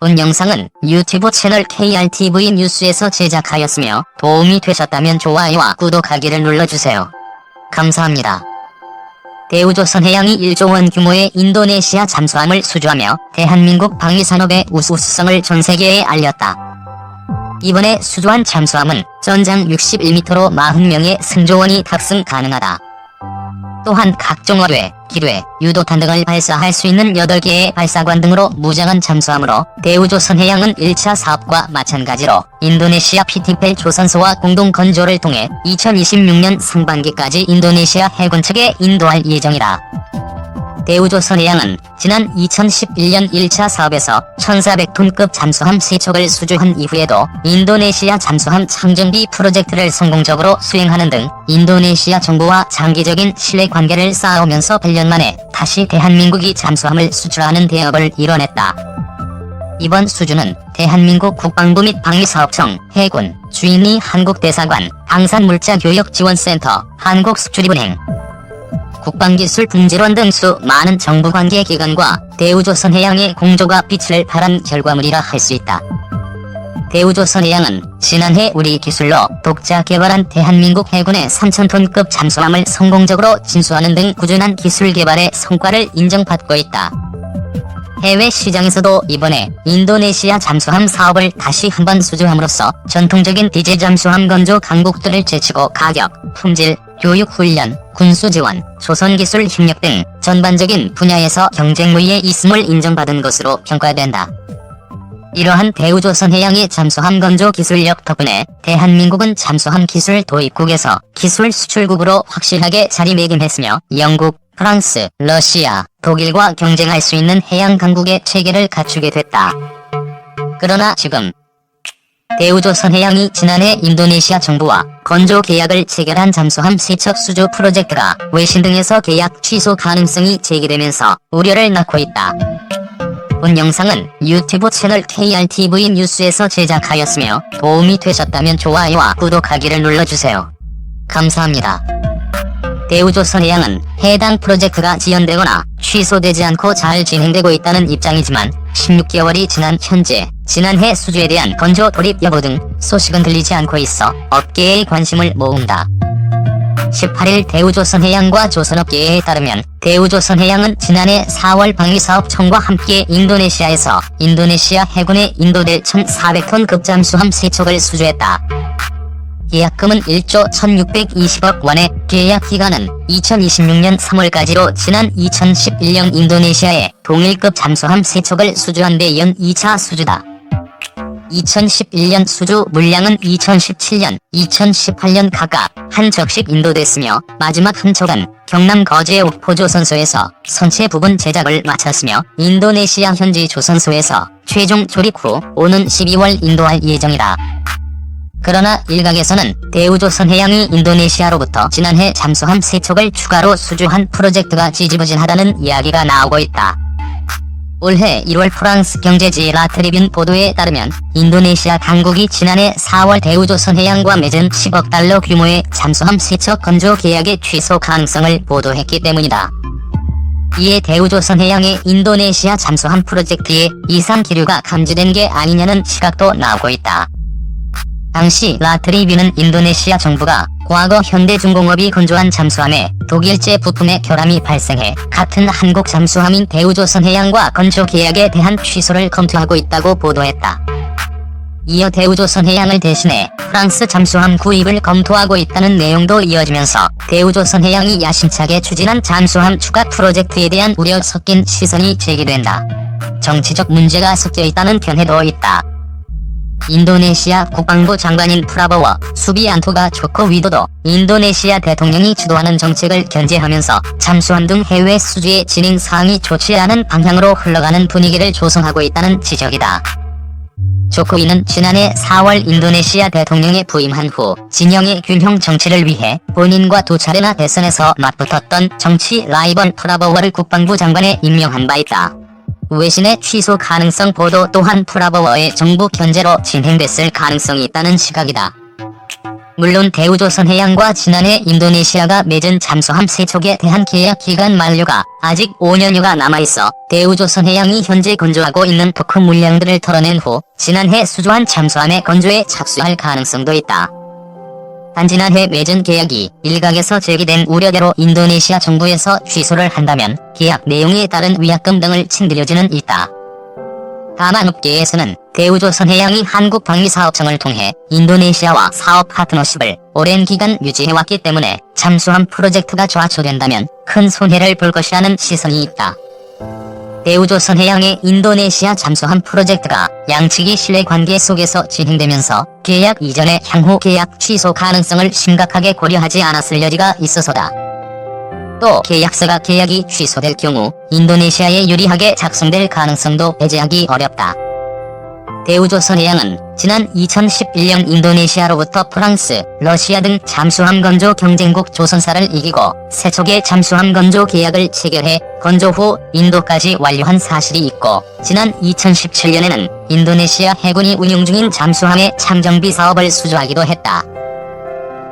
본 영상은 유튜브 채널 KRTV 뉴스에서 제작하였으며 도움이 되셨다면 좋아요와 구독하기를 눌러주세요. 감사합니다. 대우조선해양이 1조 원 규모의 인도네시아 잠수함을 수주하며 대한민국 방위산업의 우수성을 전세계에 알렸다. 이번에 수주한 잠수함은 전장 61m로 40명의 승조원이 탑승 가능하다. 또한 각종 어뢰, 기뢰, 유도탄 등을 발사할 수 있는 8개의 발사관 등으로 무장한 잠수함으로 대우조선해양은 1차 사업과 마찬가지로 인도네시아 피티펠 조선소와 공동 건조를 통해 2026년 상반기까지 인도네시아 해군 측에 인도할 예정이다. 대우조선해양은 지난 2011년 1차 사업에서 1400톤급 잠수함 3척을 수주한 이후에도 인도네시아 잠수함 창정비 프로젝트를 성공적으로 수행하는 등 인도네시아 정부와 장기적인 신뢰관계를 쌓아오면서 8년 만에 다시 대한민국이 잠수함을 수출하는 대업을 이뤄냈다. 이번 수주는 대한민국 국방부 및 방위사업청, 해군, 주인미 한국대사관, 방산물자교역지원센터, 한국수출입은행, 국방기술분지원 등 수많은 정부관계기관과 대우조선해양의 공조가 빛을 발한 결과물이라 할 수 있다. 대우조선해양은 지난해 우리 기술로 독자 개발한 대한민국 해군의 3000톤급 잠수함을 성공적으로 진수하는 등 꾸준한 기술 개발의 성과를 인정받고 있다. 해외 시장에서도 이번에 인도네시아 잠수함 사업을 다시 한번 수주함으로써 전통적인 디젤 잠수함 건조 강국들을 제치고 가격, 품질, 교육훈련, 군수지원, 조선기술 협력 등 전반적인 분야에서 경쟁우위에 있음을 인정받은 것으로 평가된다. 이러한 대우조선해양의 잠수함 건조 기술력 덕분에 대한민국은 잠수함 기술 도입국에서 기술 수출국으로 확실하게 자리매김했으며 영국, 프랑스, 러시아, 독일과 경쟁할 수 있는 해양 강국의 체계를 갖추게 됐다. 그러나 지금 대우조선해양이 지난해 인도네시아 정부와 건조 계약을 체결한 잠수함 3척 수주 프로젝트가 외신 등에서 계약 취소 가능성이 제기되면서 우려를 낳고 있다. 본 영상은 유튜브 채널 KRTV 뉴스에서 제작하였으며 도움이 되셨다면 좋아요와 구독하기를 눌러주세요. 감사합니다. 대우조선해양은 해당 프로젝트가 지연되거나 취소되지 않고 잘 진행되고 있다는 입장이지만 16개월이 지난 현재 지난해 수주에 대한 건조 돌입 여부 등 소식은 들리지 않고 있어 업계의 관심을 모은다. 18일 대우조선해양과 조선업계에 따르면 대우조선해양은 지난해 4월 방위사업청과 함께 인도네시아에서 인도네시아 해군에 인도될 1400톤급 잠수함 3척을 수주했다. 계약금은 1조 1620억 원에 계약 기간은 2026년 3월까지로 지난 2011년 인도네시아에 동일급 잠수함 3척을 수주한 데 이은 2차 수주다. 2011년 수주 물량은 2017년, 2018년 각각 한 척씩 인도됐으며 마지막 한 척은 경남 거제 옥포조선소에서 선체 부분 제작을 마쳤으며 인도네시아 현지 조선소에서 최종 조립 후 오는 12월 인도할 예정이다. 그러나 일각에서는 대우조선해양이 인도네시아로부터 지난해 잠수함 3척을 추가로 수주한 프로젝트가 지지부진하다는 이야기가 나오고 있다. 올해 1월 프랑스 경제지 라트리뷴 보도에 따르면 인도네시아 당국이 지난해 4월 대우조선해양과 맺은 10억 달러 규모의 잠수함 3척 건조 계약의 취소 가능성을 보도했기 때문이다. 이에 대우조선해양의 인도네시아 잠수함 프로젝트에 이상 기류가 감지된 게 아니냐는 시각도 나오고 있다. 당시 라트리뷴은 인도네시아 정부가 과거 현대중공업이 건조한 잠수함에 독일제 부품의 결함이 발생해 같은 한국 잠수함인 대우조선해양과 건조 계약에 대한 취소를 검토하고 있다고 보도했다. 이어 대우조선해양을 대신해 프랑스 잠수함 구입을 검토하고 있다는 내용도 이어지면서 대우조선해양이 야심차게 추진한 잠수함 추가 프로젝트에 대한 우려 섞인 시선이 제기된다. 정치적 문제가 섞여 있다는 견해도 있다. 인도네시아 국방부 장관인 프라보워 수비안토가 조코 위도도 인도네시아 대통령이 주도하는 정책을 견제하면서 잠수함 등 해외 수주의 진행 사항이 좋지 않은 방향으로 흘러가는 분위기를 조성하고 있다는 지적이다. 조코위는 지난해 4월 인도네시아 대통령에 부임한 후 진영의 균형 정치를 위해 본인과 2차례나 대선에서 맞붙었던 정치 라이벌 프라보워를 국방부 장관에 임명한 바 있다. 외신의 취소 가능성 보도 또한 프라보워의 정부 견제로 진행됐을 가능성이 있다는 시각이다. 물론 대우조선해양과 지난해 인도네시아가 맺은 잠수함 3척에 대한 계약 기간 만료가 아직 5년여가 남아있어 대우조선해양이 현재 건조하고 있는 토크 물량들을 털어낸 후 지난해 수주한 잠수함의 건조에 착수할 가능성도 있다. 단 지난해 맺은 계약이 일각에서 제기된 우려대로 인도네시아 정부에서 취소를 한다면 계약 내용에 따른 위약금 등을 칭들여 지는 있다. 다만 업계에서는 대우조선해양이 한국방위사업청을 통해 인도네시아와 사업 파트너십을 오랜 기간 유지해왔기 때문에 잠수함 프로젝트가 좌초된다면 큰 손해를 볼 것이라는 시선이 있다. 대우조선해양의 인도네시아 잠수함 프로젝트가 양측이 신뢰관계 속에서 진행되면서 계약 이전에 향후 계약 취소 가능성을 심각하게 고려하지 않았을 여지가 있어서다. 또 계약이 취소될 경우 인도네시아에 유리하게 작성될 가능성도 배제하기 어렵다. 대우조선해양은 지난 2011년 인도네시아로부터 프랑스, 러시아 등 잠수함 건조 경쟁국 조선사를 이기고 3척의 잠수함 건조 계약을 체결해 건조 후 인도까지 완료한 사실이 있고 지난 2017년에는 인도네시아 해군이 운용 중인 잠수함의 참정비 사업을 수주하기도 했다.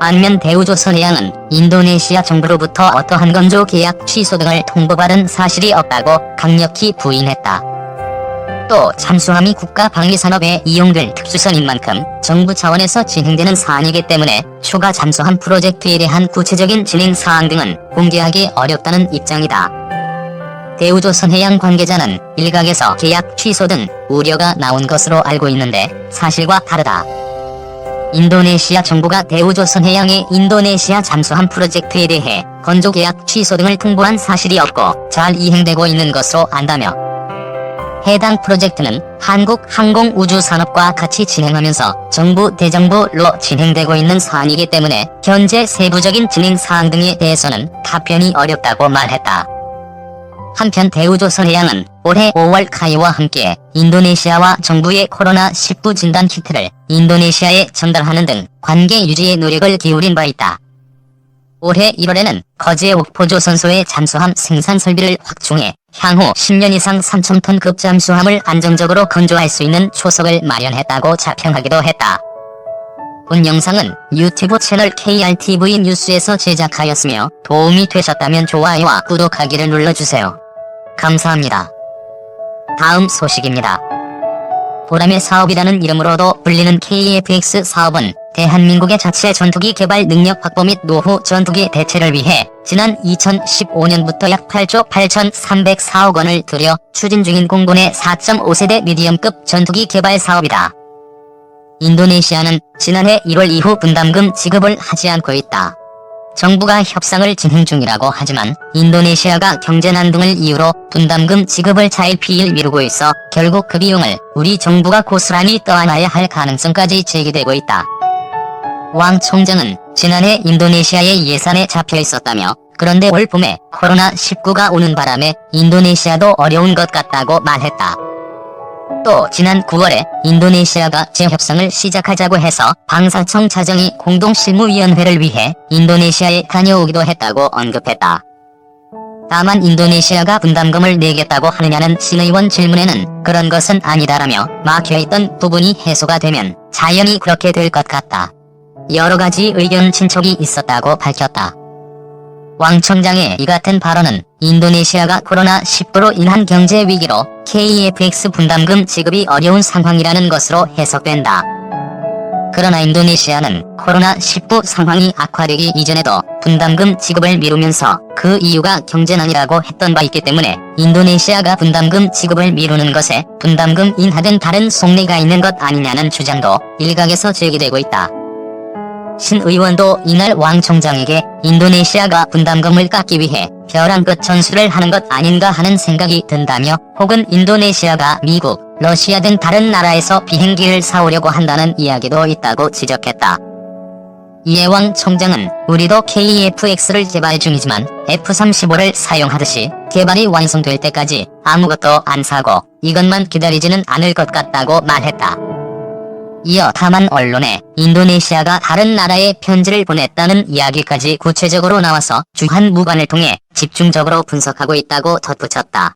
반면 대우조선해양은 인도네시아 정부로부터 어떠한 건조 계약 취소 등을 통보받은 사실이 없다고 강력히 부인했다. 또 잠수함이 국가방위산업에 이용될 특수선인 만큼 정부 차원에서 진행되는 사안이기 때문에 추가 잠수함 프로젝트에 대한 구체적인 진행 사항 등은 공개하기 어렵다는 입장이다. 대우조선해양 관계자는 일각에서 계약 취소 등 우려가 나온 것으로 알고 있는데 사실과 다르다. 인도네시아 정부가 대우조선해양의 인도네시아 잠수함 프로젝트에 대해 건조 계약 취소 등을 통보한 사실이 없고 잘 이행되고 있는 것으로 안다며 해당 프로젝트는 한국항공우주산업과 같이 진행하면서 정부 대정부로 진행되고 있는 사안이기 때문에 현재 세부적인 진행 사항 등에 대해서는 답변이 어렵다고 말했다. 한편 대우조선해양은 올해 5월 카이와 함께 인도네시아와 정부의 코로나19 진단 키트를 인도네시아에 전달하는 등 관계 유지에 노력을 기울인 바 있다. 올해 1월에는 거제 옥포조선소의 잠수함 생산 설비를 확충해 향후 10년 이상 3,000톤급 잠수함을 안정적으로 건조할 수 있는 초석을 마련했다고 자평하기도 했다. 본 영상은 유튜브 채널 KRTV 뉴스에서 제작하였으며 도움이 되셨다면 좋아요와 구독하기를 눌러주세요. 감사합니다. 다음 소식입니다. 보람의 사업이라는 이름으로도 불리는 KFX 사업은 대한민국의 자체 전투기 개발 능력 확보 및 노후 전투기 대체를 위해 지난 2015년부터 약 8조 8,304억 원을 들여 추진 중인 공군의 4.5세대 미디엄급 전투기 개발 사업이다. 인도네시아는 지난해 1월 이후 분담금 지급을 하지 않고 있다. 정부가 협상을 진행 중이라고 하지만 인도네시아가 경제난 등을 이유로 분담금 지급을 차일피일 미루고 있어 결국 그 비용을 우리 정부가 고스란히 떠안아야 할 가능성까지 제기되고 있다. 왕 총장은 지난해 인도네시아의 예산에 잡혀 있었다며 그런데 올 봄에 코로나19가 오는 바람에 인도네시아도 어려운 것 같다고 말했다. 또 지난 9월에 인도네시아가 재협상을 시작하자고 해서 방사청 차정이 공동실무위원회를 위해 인도네시아에 다녀오기도 했다고 언급했다. 다만 인도네시아가 분담금을 내겠다고 하느냐는 신의원 질문에는 그런 것은 아니다라며 막혀있던 부분이 해소가 되면 자연히 그렇게 될 것 같다. 여러 가지 의견 친척이 있었다고 밝혔다. 왕 총장의 이 같은 발언은 인도네시아가 코로나19로 인한 경제 위기로 KFX 분담금 지급이 어려운 상황이라는 것으로 해석된다. 그러나 인도네시아는 코로나19 상황이 악화되기 이전에도 분담금 지급을 미루면서 그 이유가 경제난이라고 했던 바 있기 때문에 인도네시아가 분담금 지급을 미루는 것에 분담금 인하 등 다른 속내가 있는 것 아니냐는 주장도 일각에서 제기되고 있다. 신 의원도 이날 왕 총장에게 인도네시아가 분담금을 깎기 위해 벼랑 끝 전술을 하는 것 아닌가 하는 생각이 든다며 혹은 인도네시아가 미국, 러시아 등 다른 나라에서 비행기를 사오려고 한다는 이야기도 있다고 지적했다. 이에 왕 총장은 우리도 KFX를 개발 중이지만 F-35를 사용하듯이 개발이 완성될 때까지 아무것도 안 사고 이것만 기다리지는 않을 것 같다고 말했다. 이어 다만 언론에 인도네시아가 다른 나라에 편지를 보냈다는 이야기까지 구체적으로 나와서 주한 무관을 통해 집중적으로 분석하고 있다고 덧붙였다.